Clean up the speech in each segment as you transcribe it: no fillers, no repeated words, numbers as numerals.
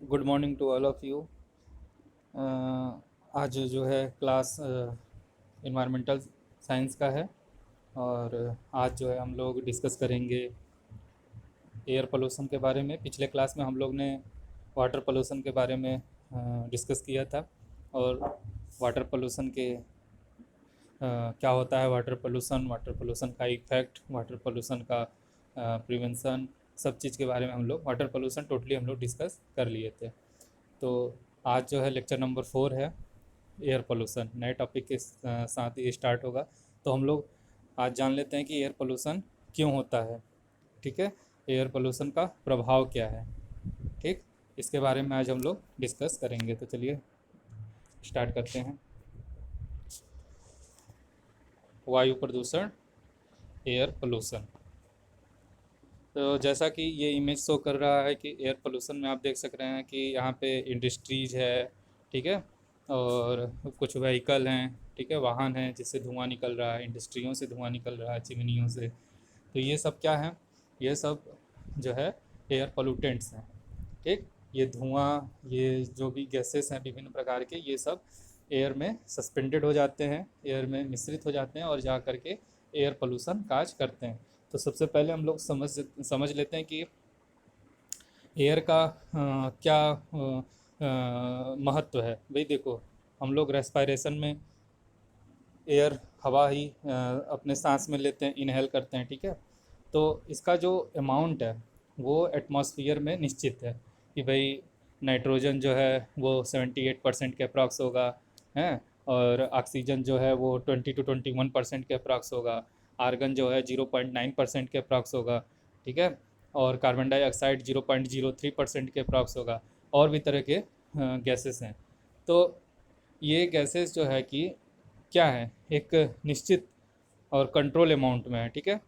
Good morning to all of you. आज जो है क्लास इन्वायरमेंटल साइंस का है और आज जो है हम लोग डिस्कस करेंगे एयर पोल्यूशन के बारे में। पिछले क्लास में हम लोग ने वाटर पोल्यूशन के बारे में डिस्कस किया था और वाटर पोल्यूशन के क्या होता है वाटर पोल्यूशन का इफेक्ट, वाटर पोल्यूशन का प्रिवेंशन, सब चीज़ के बारे में हम लोग वाटर पोल्यूशन टोटली हम लोग डिस्कस कर लिए थे। तो आज जो है लेक्चर नंबर 4 है एयर पोल्यूशन, नए टॉपिक के साथ ये स्टार्ट होगा। तो हम लोग आज जान लेते हैं कि एयर पोल्यूशन क्यों होता है। ठीक है, एयर पोल्यूशन का प्रभाव क्या है। ठीक, इसके बारे में आज हम लोग डिस्कस करेंगे। तो चलिए स्टार्ट करते हैं। वायु प्रदूषण, एयर पोल्यूशन। तो जैसा कि ये इमेज शो कर रहा है कि एयर पोल्यूशन में आप देख सक रहे हैं कि यहाँ पे इंडस्ट्रीज है, ठीक है, और कुछ व्हीकल हैं, ठीक है, वाहन हैं जिससे धुआं निकल रहा है, इंडस्ट्रियों से धुआं निकल रहा है, चिमनियों से। तो ये सब क्या है, ये सब जो है एयर पोल्यूटेंट्स हैं। ठीक, ये धुआं, ये जो भी गैसेस हैं विभिन्न प्रकार के, ये सब एयर में सस्पेंडेड हो जाते हैं, एयर में मिश्रित हो जाते हैं और जा करके एयर पोल्यूशन काज करते हैं। तो सबसे पहले हम लोग समझ लेते हैं कि एयर का क्या महत्व है। भाई देखो, हम लोग रेस्पायरेशन में एयर, हवा ही अपने सांस में लेते हैं, इनहेल करते हैं, ठीक है। तो इसका जो अमाउंट है वो एटमॉस्फेयर में निश्चित है कि भाई नाइट्रोजन जो है वो 78% के अप्रॉक्स होगा, हैं, और ऑक्सीजन जो है वो 20 to 21% के अप्रॉक्स होगा, आर्गन जो है 0.9% के अप्रॉक्स होगा, ठीक है, और कार्बन डाइऑक्साइड 0.03% के अप्रॉक्स होगा, और भी तरह के गैसेस हैं। तो ये गैसेस जो है कि क्या है, एक निश्चित और कंट्रोल अमाउंट में है, ठीक है।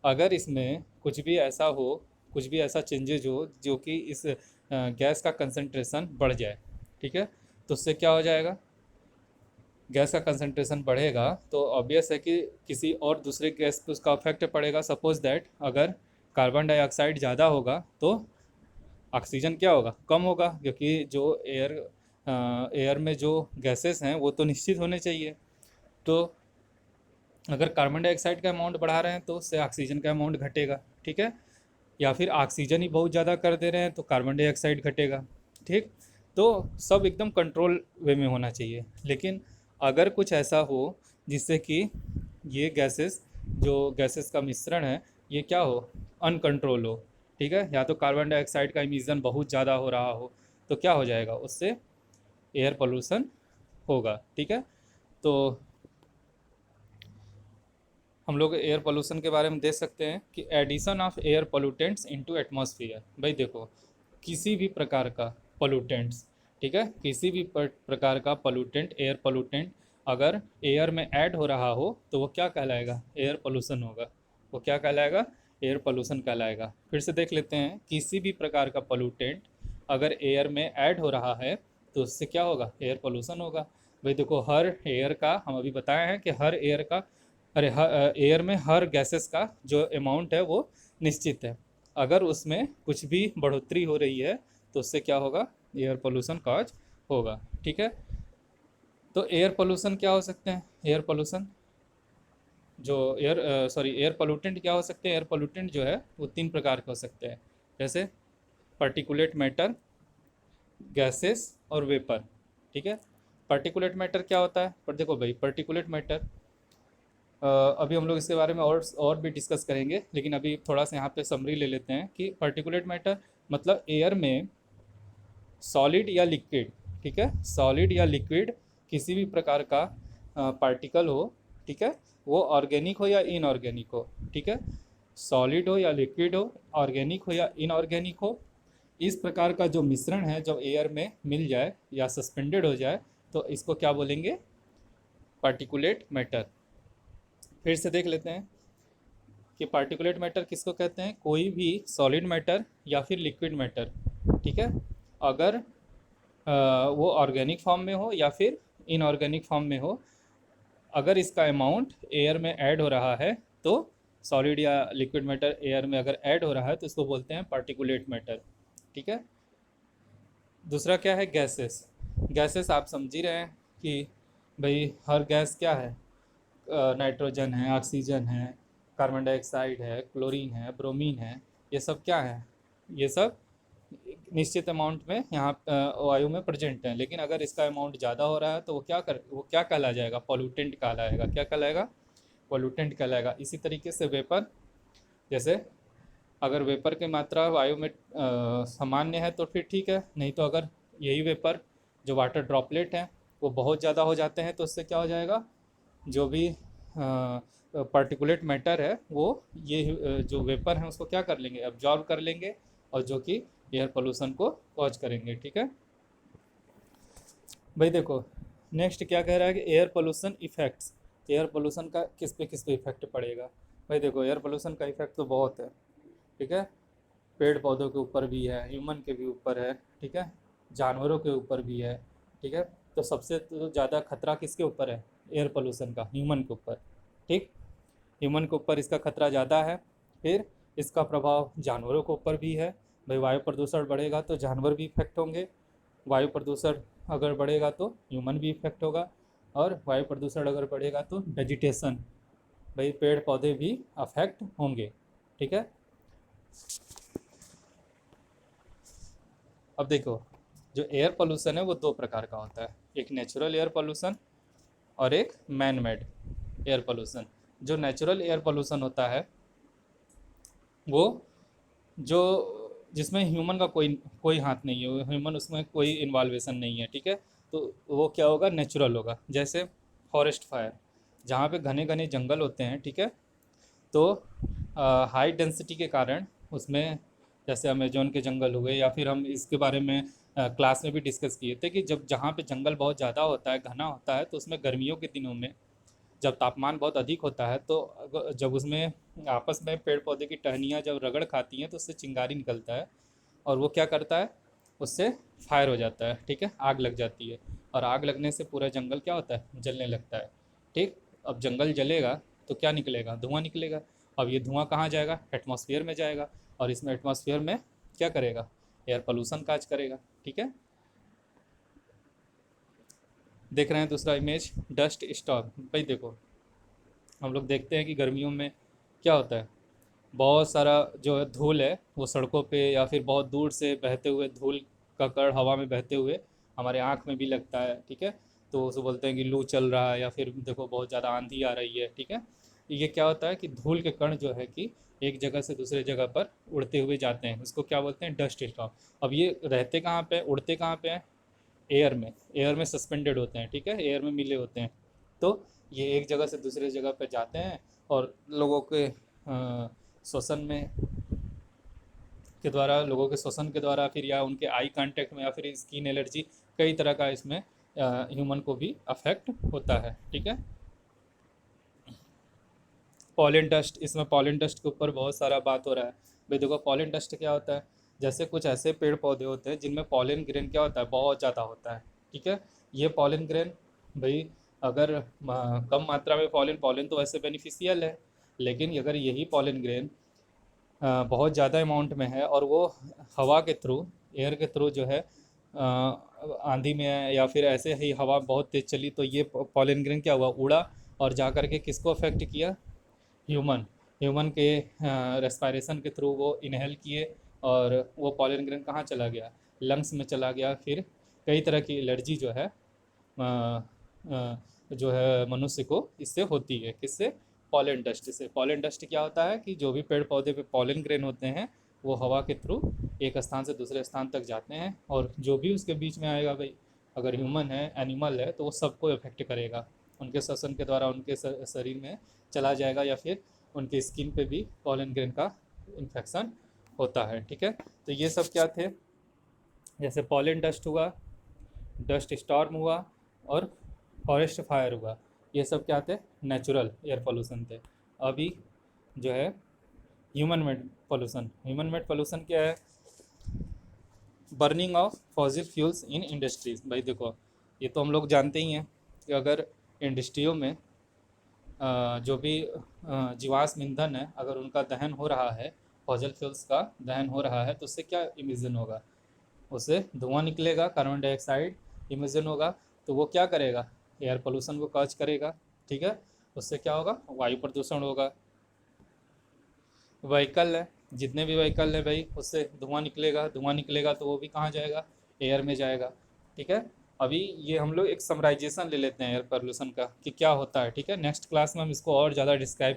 अगर इसमें कुछ भी ऐसा हो, कुछ भी ऐसा चेंजेज हो जो कि इस गैस का कंसंट्रेशन बढ़ जाए, ठीक है, तो उससे क्या हो जाएगा, गैस का कंसंट्रेशन बढ़ेगा तो ऑब्वियस है कि किसी और दूसरे गैस पे उसका इफेक्ट पड़ेगा। सपोज दैट अगर कार्बन डाइऑक्साइड ज़्यादा होगा तो ऑक्सीजन क्या होगा, कम होगा, क्योंकि जो एयर में जो गैसेस हैं वो तो निश्चित होने चाहिए। तो अगर कार्बन डाइऑक्साइड का अमाउंट बढ़ा रहे हैं तो उससे ऑक्सीजन का अमाउंट घटेगा, ठीक है, या फिर ऑक्सीजन ही बहुत ज़्यादा कर दे रहे हैं तो कार्बन डाइऑक्साइड घटेगा। ठीक, तो सब एकदम कंट्रोल वे में होना चाहिए। लेकिन अगर कुछ ऐसा हो जिससे कि ये गैसेस, जो गैसेस का मिश्रण है, ये क्या हो, अनकंट्रोल हो, ठीक है, या तो कार्बन डाइऑक्साइड का इमिशन बहुत ज़्यादा हो रहा हो, तो क्या हो जाएगा, उससे एयर पोल्यूशन होगा, ठीक है। तो हम लोग एयर पोल्यूशन के बारे में देख सकते हैं कि addition of air pollutants into atmosphere. भाई देखो, किसी भी प्रकार का पोल्यूटेंट्स, ठीक है, किसी भी प्रकार का पोल्यूटेंट, एयर पोल्यूटेंट अगर एयर में ऐड हो रहा हो तो वो क्या कहलाएगा, एयर पोल्यूशन होगा। वो क्या कहलाएगा, एयर पोल्यूशन कहलाएगा। फिर से देख लेते हैं, किसी भी प्रकार का पोल्यूटेंट अगर एयर में ऐड हो रहा है तो उससे क्या होगा, एयर पोल्यूशन होगा। भाई देखो, हर एयर का, हम अभी बताए हैं कि हर एयर का, अरे एयर में हर गैसेस का जो अमाउंट है वो निश्चित है। अगर उसमें कुछ भी बढ़ोतरी हो रही है तो उससे क्या होगा, एयर पोल्यूशन कॉज होगा, ठीक है। तो एयर पोल्यूशन क्या हो सकते हैं, एयर पोल्यूशन जो एयर पोल्यूटेंट क्या हो सकते हैं, एयर पोल्यूटेंट जो है वो 3 प्रकार के हो सकते हैं, जैसे पर्टिकुलेट मैटर, गैसेस और वेपर, ठीक है। पर्टिकुलेट मैटर क्या होता है, पर देखो भाई, पर्टिकुलेट मैटर अभी हम लोग इसके बारे में और भी डिस्कस करेंगे, लेकिन अभी थोड़ा सा यहाँ पे समरी ले लेते हैं कि पर्टिकुलेट मैटर मतलब एयर में सॉलिड या लिक्विड, ठीक है, सॉलिड या लिक्विड किसी भी प्रकार का पार्टिकल हो, ठीक है, वो ऑर्गेनिक हो या इनऑर्गेनिक हो, ठीक है, सॉलिड हो या लिक्विड हो, ऑर्गेनिक हो या इनऑर्गेनिक हो, इस प्रकार का जो मिश्रण है जब एयर में मिल जाए या सस्पेंडेड हो जाए तो इसको क्या बोलेंगे, पार्टिकुलेट मैटर। फिर से देख लेते हैं कि पार्टिकुलेट मैटर किसको कहते हैं, कोई भी सॉलिड मैटर या फिर लिक्विड मैटर, ठीक है, अगर वो ऑर्गेनिक फॉर्म में हो या फिर इनऑर्गेनिक फॉर्म में हो, अगर इसका अमाउंट एयर में ऐड हो रहा है तो सॉलिड या लिक्विड मैटर एयर में अगर ऐड हो रहा है तो इसको बोलते हैं पार्टिकुलेट मैटर, ठीक है। दूसरा क्या है, गैसेस। गैसेस आप समझ ही रहे हैं कि भाई हर गैस क्या है, नाइट्रोजन है, ऑक्सीजन है, कार्बन डाइऑक्साइड है, क्लोरीन है, ब्रोमीन है, ये सब क्या है, ये सब निश्चित अमाउंट में यहाँ वायु में प्रेजेंट है। लेकिन अगर इसका अमाउंट ज़्यादा हो रहा है तो वो क्या कहला जाएगा, पॉल्यूटेंट कहलाएगा। क्या कहलाएगा, पॉल्यूटेंट कहलाएगा। इसी तरीके से वेपर, जैसे अगर वेपर की मात्रा वायु में सामान्य है तो फिर ठीक है, नहीं तो अगर यही वेपर जो वाटर ड्रॉपलेट हैं वो बहुत ज़्यादा हो जाते हैं तो उससे क्या हो जाएगा, जो भी पार्टिकुलेट मैटर है वो ये जो वेपर है उसको क्या कर लेंगे, एब्जॉर्ब कर लेंगे, और जो कि एयर पोल्यूशन को कॉज करेंगे। ठीक है भाई। देखो नेक्स्ट क्या कह रहा है कि air pollution effects, air pollution का किस पे इफेक्ट पड़ेगा। भाई देखो एयर पोल्यूशन का इफेक्ट तो बहुत है। ठीक है, पेड़ पौधों के ऊपर भी है, ह्यूमन के भी ऊपर है, ठीक है, जानवरों के ऊपर भी है। ठीक है, तो सबसे तो ज़्यादा खतरा किसके ऊपर है, एयर पोल्यूशन का, ह्यूमन के ऊपर। ठीक, ह्यूमन के ऊपर इसका खतरा ज़्यादा है। फिर इसका प्रभाव जानवरों के ऊपर भी है। भाई वायु प्रदूषण बढ़ेगा तो जानवर भी इफेक्ट होंगे, वायु प्रदूषण अगर बढ़ेगा तो ह्यूमन भी इफेक्ट होगा, और वायु प्रदूषण अगर बढ़ेगा तो वेजिटेशन, भाई पेड़ पौधे भी अफेक्ट होंगे। ठीक है, अब देखो जो एयर पोल्यूशन है वो दो प्रकार का होता है, एक नेचुरल एयर पोल्यूशन और एक मैन मेड एयर पोल्यूशन। जो नेचुरल एयर पोल्यूशन होता है वो जो जिसमें ह्यूमन का कोई कोई हाथ नहीं है, ह्यूमन उसमें कोई इन्वॉल्वेशन नहीं है। ठीक है, तो वो क्या होगा, नेचुरल होगा। जैसे फॉरेस्ट फायर, जहाँ पे घने घने जंगल होते हैं, ठीक है, तो हाई डेंसिटी के कारण उसमें, जैसे अमेजोन के जंगल हुए, या फिर हम इसके बारे में क्लास में भी डिस्कस किए थे कि जब जहाँ पे जंगल बहुत ज़्यादा होता है, घना होता है, तो उसमें गर्मियों के दिनों में जब तापमान बहुत अधिक होता है तो जब उसमें आपस में पेड़ पौधे की टहनियाँ जब रगड़ खाती हैं तो उससे चिंगारी निकलता है, और वो क्या करता है, उससे फायर हो जाता है। ठीक है, आग लग जाती है, और आग लगने से पूरा जंगल क्या होता है, जलने लगता है। ठीक, अब जंगल जलेगा तो क्या निकलेगा, धुआं निकलेगा। अब ये धुआं कहाँ जाएगा, एटमॉस्फेयर में जाएगा, और इसमें एटमॉस्फेयर में क्या करेगा, एयर पोल्यूशन काज करेगा। ठीक है, देख रहे हैं दूसरा इमेज, डस्ट स्टॉर्म। भाई देखो हम लोग देखते हैं कि गर्मियों में क्या होता है, बहुत सारा जो है धूल है वो सड़कों पे, या फिर बहुत दूर से बहते हुए धूल का कण हवा में बहते हुए हमारे आँख में भी लगता है। ठीक है, तो उसे बोलते हैं कि लू चल रहा है, या फिर देखो बहुत ज़्यादा आंधी आ रही है। ठीक है, ये क्या होता है कि धूल के कण जो है कि एक जगह से दूसरे जगह पर उड़ते हुए जाते हैं, उसको क्या बोलते हैं, डस्ट स्टॉर्म। अब ये रहते कहाँ पे, उड़ते कहाँ पे हैं, एयर में, एयर में सस्पेंडेड होते हैं। ठीक है, एयर में मिले होते हैं। तो ये एक जगह से दूसरे जगह पर जाते हैं, और लोगों के श्वसन में के द्वारा, लोगों के श्वसन के द्वारा, फिर या उनके आई कांटेक्ट में, या फिर स्किन एलर्जी, कई तरह का इसमें ह्यूमन को भी अफेक्ट होता है। ठीक है, पॉलन डस्ट, इसमें पॉलन डस्ट के ऊपर बहुत सारा बात हो रहा है। भाई देखो पॉलन डस्ट क्या होता है, जैसे कुछ ऐसे पेड़ पौधे होते हैं जिनमें पॉलन ग्रेन क्या होता है, बहुत ज़्यादा होता है। ठीक है, ये पॉलन ग्रेन भाई अगर कम मात्रा में पॉलन, पॉलन तो वैसे बेनिफिशियल है, लेकिन अगर यही पॉलन ग्रेन बहुत ज़्यादा अमाउंट में है, और वो हवा के थ्रू, एयर के थ्रू जो है आंधी में है, या फिर ऐसे ही हवा बहुत तेज़ चली, तो ये पॉलन ग्रेन क्या हुआ, उड़ा, और जा कर के किसको अफेक्ट किया, ह्यूमन, ह्यूमन के रेस्पायरेशन के थ्रू वो इनहेल किए, और वो पॉलन ग्रेन कहाँ चला गया, लंग्स में चला गया। फिर कई तरह की एलर्जी जो है जो है मनुष्य को इससे होती है, किससे, पॉलन डस्ट से। पॉलन डस्ट क्या होता है कि जो भी पेड़ पौधे पे पॉलन ग्रेन होते हैं वो हवा के थ्रू एक स्थान से दूसरे स्थान तक जाते हैं, और जो भी उसके बीच में आएगा भाई, अगर ह्यूमन है, एनिमल है, तो वो सबको इफेक्ट करेगा, उनके श्वसन के द्वारा उनके शरीर में चला जाएगा, या फिर उनकी स्किन पे भी पॉलन ग्रेन का इन्फेक्शन होता है। ठीक है, तो ये सब क्या थे, जैसे पॉलन डस्ट हुआ, डस्ट स्टॉर्म हुआ, और फॉरेस्ट फायर हुआ, ये सब क्या थे, नेचुरल एयर पोल्यूशन थे। अभी जो है human made pollution, human made pollution क्या है, burning of fossil fuels in industries. भाई देखो ये तो हम लोग जानते ही हैं कि अगर इंडस्ट्रियों में जो भी जीवाश्म ईंधन है, अगर उनका दहन हो रहा है, फॉसिल फ्यूल्स का दहन हो रहा है, तो उससे क्या इमिशन होगा, उससे धुआं निकलेगा, कार्बन डाइऑक्साइड इमिशन होगा, तो वो क्या करेगा, एयर पोल्यूशन को कॉज करेगा। ठीक है, उससे क्या होगा, वायु प्रदूषण होगा। व्हीकल है, जितने भी व्हीकल है भाई, उससे धुआं निकलेगा, धुआं निकलेगा तो वो भी कहाँ जाएगा, एयर में जाएगा। ठीक है, अभी ये हम लोग एक समराइजेशन ले लेते हैं एयर पोल्यूशन का कि क्या होता है। ठीक है, नेक्स्ट क्लास में हम इसको और ज़्यादा डिस्क्राइब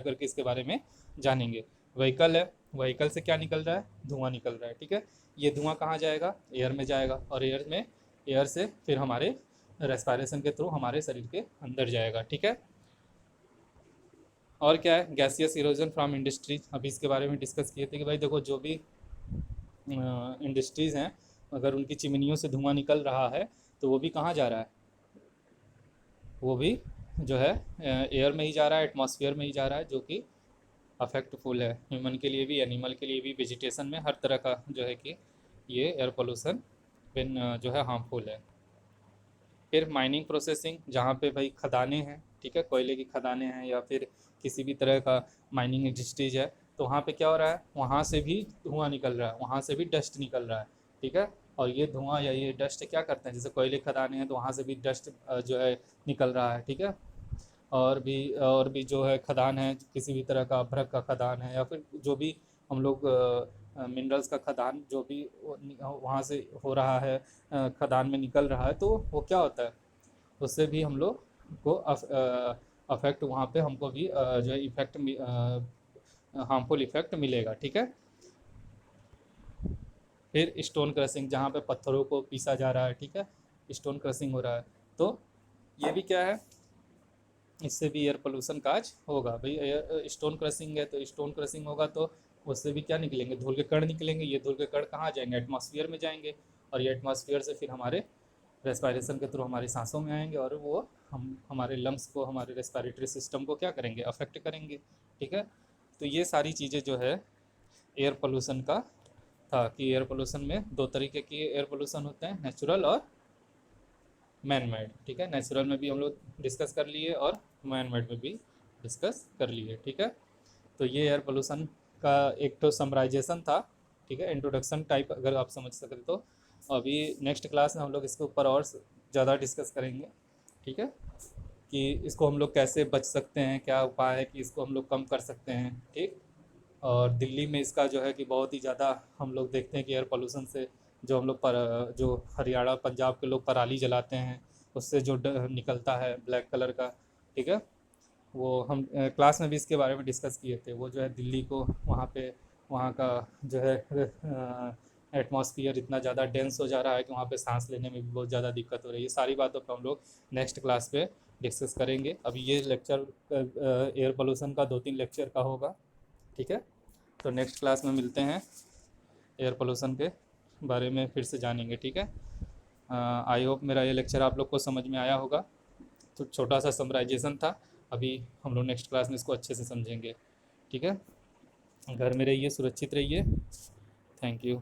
करके इसके बारे में जानेंगे। व्हीकल है, व्हीकल से क्या निकल रहा है, धुआं निकल रहा है। ठीक है, ये धुआं कहाँ जाएगा, एयर में जाएगा, और एयर से फिर हमारे रेस्पिरेशन के थ्रू हमारे शरीर के अंदर जाएगा। ठीक है, और क्या है, गैसियस इरोजन फ्रॉम इंडस्ट्रीज, अभी इसके बारे में डिस्कस किए थे कि भाई देखो जो भी इंडस्ट्रीज़ हैं, अगर उनकी चिमनियों से धुआं निकल रहा है तो वो भी कहाँ जा रहा है, वो भी जो है एयर में ही जा रहा है, एटमॉस्फेयर में ही जा रहा है, जो कि अफेक्टफुल है ह्यूमन के लिए भी, एनिमल के लिए भी, वेजिटेशन में हर तरह का जो है कि ये एयर पोल्यूशन जो है हार्मफुल है। फिर माइनिंग प्रोसेसिंग, जहाँ पे भाई खदानें हैं, ठीक है, कोयले की खदानें हैं या फिर किसी भी तरह का माइनिंग इंडस्ट्रीज है, तो वहाँ पे क्या हो रहा है, वहाँ से भी धुआं निकल रहा है, वहाँ से भी डस्ट निकल रहा है। ठीक है, और ये धुआं या ये डस्ट क्या करते हैं, जैसे कोयले खदानें हैं तो वहाँ से भी डस्ट जो है निकल रहा है। ठीक है, और भी जो है खदान है, किसी भी तरह का अभ्रक का खदान है या फिर जो भी हम लोग मिनरल्स का खदान जो भी वहाँ से हो रहा है, खदान में निकल रहा है, तो वो क्या होता है, उससे भी हम लोग को अफेक्ट, वहाँ पे हमको भी जो है इफेक्ट, हार्मफुल इफेक्ट मिलेगा। ठीक है, फिर स्टोन क्रशिंग, जहाँ पे पत्थरों को पीसा जा रहा है, ठीक है, स्टोन क्रशिंग हो रहा है, तो ये भी क्या है, इससे भी एयर पोल्यूशन काज होगा भाई। एयर स्टोन क्रशिंग है तो स्टोन क्रशिंग होगा तो उससे भी क्या निकलेंगे, धूल के कण निकलेंगे, ये धूल के कण कहाँ जाएंगे, एटमॉस्फेयर में जाएंगे, और ये एटमॉस्फेयर से फिर हमारे रेस्पिरेशन के थ्रू हमारी सांसों में आएंगे, और वो हम हमारे लंग्स को, हमारे रेस्पिरेटरी सिस्टम को क्या करेंगे, अफेक्ट करेंगे। ठीक है, तो ये सारी चीज़ें जो है एयर पोल्यूशन का था कि एयर पोल्यूशन में दो तरीके की एयर पोल्यूशन होते हैं, नेचुरल और मैन मेड। ठीक है, नेचुरल में भी हम लोग डिस्कस कर लिए और मैन मेड में भी डिस्कस कर लिए। ठीक है, तो ये एयर पोल्यूशन का एक तो समराइजेशन था। ठीक है, इंट्रोडक्शन टाइप अगर आप समझ सकते तो अभी नेक्स्ट क्लास में हम लोग इसके ऊपर और ज़्यादा डिस्कस करेंगे। ठीक है, कि इसको हम लोग कैसे बच सकते हैं, क्या उपाय है कि इसको हम लोग कम कर सकते हैं। ठीक, और दिल्ली में इसका जो है कि बहुत ही ज़्यादा हम लोग देखते हैं कि एयर पोल्यूशन से जो हम लोग जो हरियाणा पंजाब के लोग पराली जलाते हैं, उससे जो निकलता है ब्लैक कलर का। ठीक है, वो हम क्लास में भी इसके बारे में डिस्कस किए थे, वो जो है दिल्ली को वहाँ पे, वहाँ का जो है एटमॉस्फेयर इतना ज़्यादा डेंस हो जा रहा है कि वहाँ पे सांस लेने में भी बहुत ज़्यादा दिक्कत हो रही है। सारी बातों पर हम लोग नेक्स्ट क्लास पे डिस्कस करेंगे। अभी ये लेक्चर एयर पोल्यूशन का 2-3 लेक्चर का होगा। ठीक है, तो नेक्स्ट क्लास में मिलते हैं, एयर पोल्यूशन के बारे में फिर से जानेंगे। ठीक है, आई होप मेरा ये लेक्चर आप लोग को समझ में आया होगा। तो छोटा सा समराइजेशन था, अभी हम लोग नेक्स्ट क्लास में इसको अच्छे से समझेंगे। ठीक है, घर में रहिए, सुरक्षित रहिए। Thank you.